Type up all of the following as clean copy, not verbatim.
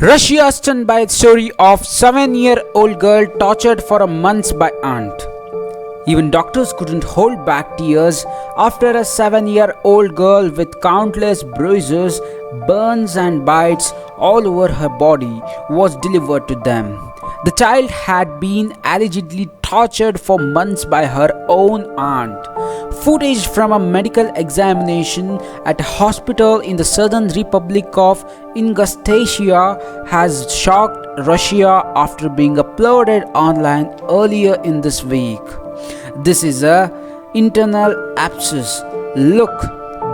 Russia stunned by the story of 7-year-old girl tortured for a month by aunt. Even doctors couldn't hold back tears after a 7-year-old girl with countless bruises, burns, and bites all over her body was delivered to them. The child had been allegedly tortured for months by her own aunt. Footage from a medical examination at a hospital in the Southern Republic of Ingushetia has shocked Russia after being uploaded online earlier in this week. This is a internal abscess. Look,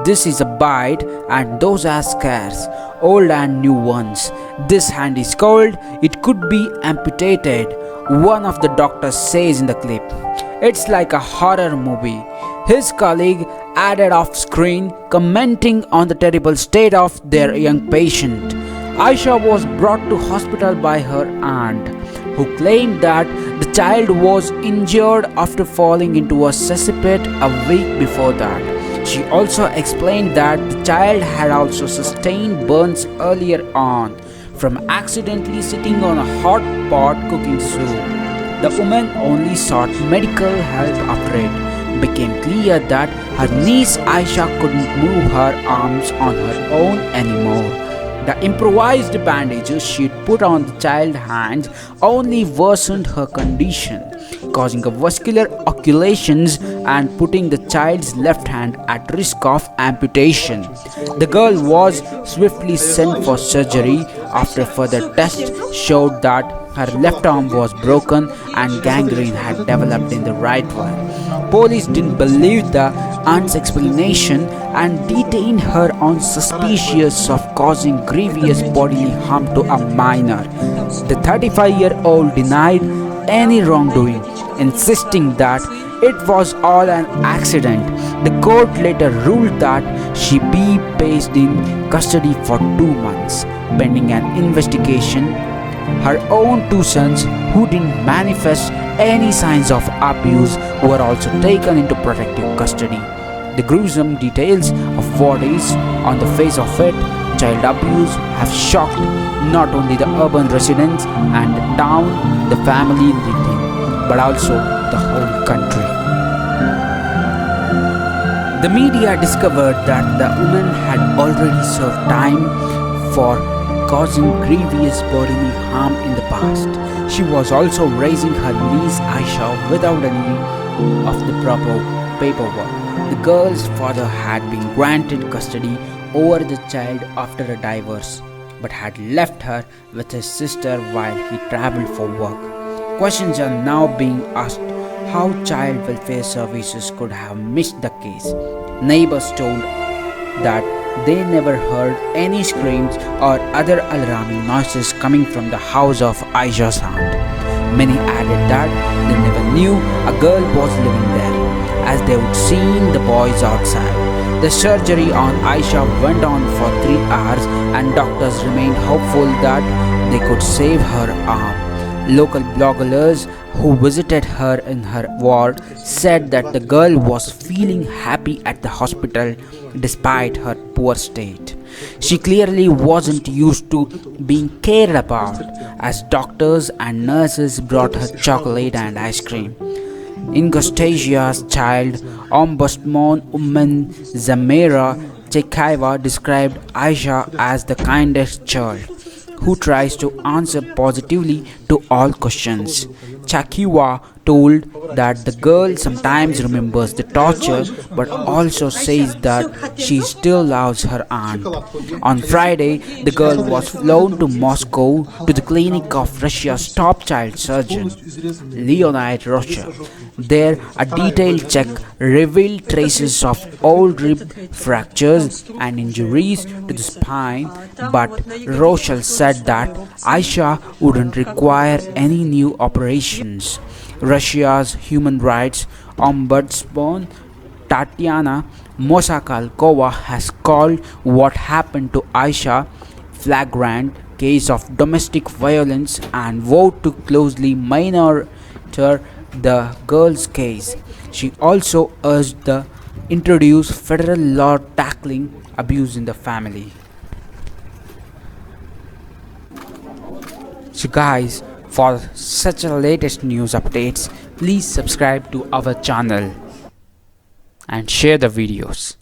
this is a bite and those are scars, old and new ones. This hand is cold, it could be amputated, one of the doctors says in the clip. It's like a horror movie. His colleague added off screen, commenting on the terrible state of their young patient. Aisha was brought to hospital by her aunt, who claimed that the child was injured after falling into a cesspit a week before that. She also explained that the child had also sustained burns earlier on from accidentally sitting on a hot pot cooking soup. The woman only sought medical help after it became clear that her niece Aisha couldn't move her arms on her own anymore. The improvised bandages she'd put on the child's hands only worsened her condition, causing a vascular occlusions and putting the child's left hand at risk of amputation. The girl was swiftly sent for surgery after further tests showed that her left arm was broken and gangrene had developed in the right one. Police didn't believe the aunt's explanation and detained her on suspicious of causing grievous bodily harm to a minor. The 35-year-old denied any wrongdoing, insisting that it was all an accident. The court later ruled that she be placed in custody for 2 months, pending an investigation. Her own 2 sons, who didn't manifest any signs of abuse, were also taken into protective custody. The gruesome details of what is on the face of it, child abuse, have shocked not only the urban residents and the town the family lived in, but also the whole country. The media discovered that the woman had already served time for causing grievous bodily harm in the past. She was also raising her niece Aisha without any of the proper paperwork. The girl's father had been granted custody over the child after a divorce, but had left her with his sister while he traveled for work. Questions are now being asked how child welfare services could have missed the case. Neighbors told that they never heard any screams or other alarming noises coming from the house of Aisha's aunt. Many added that they never knew a girl was living there, as they would seen the boys outside. The surgery on Aisha went on for 3 hours and doctors remained hopeful that they could save her arm. Local bloggers who visited her in her ward said that the girl was feeling happy at the hospital despite her poor state. She clearly wasn't used to being cared about, as doctors and nurses brought her chocolate and ice cream. Ingustasia's child, Ombudsman Woman Zamira Chekaiva described Aisha as the kindest child, who tries to answer positively to all questions. Chakiwa told that the girl sometimes remembers the torture but also says that she still loves her aunt. On Friday, the girl was flown to Moscow to the clinic of Russia's top child surgeon, Leonid Rocha. There, a detailed check revealed traces of old rib fractures and injuries to the spine, but Rochelle said that Aisha wouldn't require any new operations. Russia's human rights ombudsman Tatiana Mosakalkova has called what happened to Aisha flagrant case of domestic violence and vowed to closely monitor the girl's case. She also urged the introduce federal law tackling abuse in the family. So guys, for such a latest news updates, please subscribe to our channel and share the videos.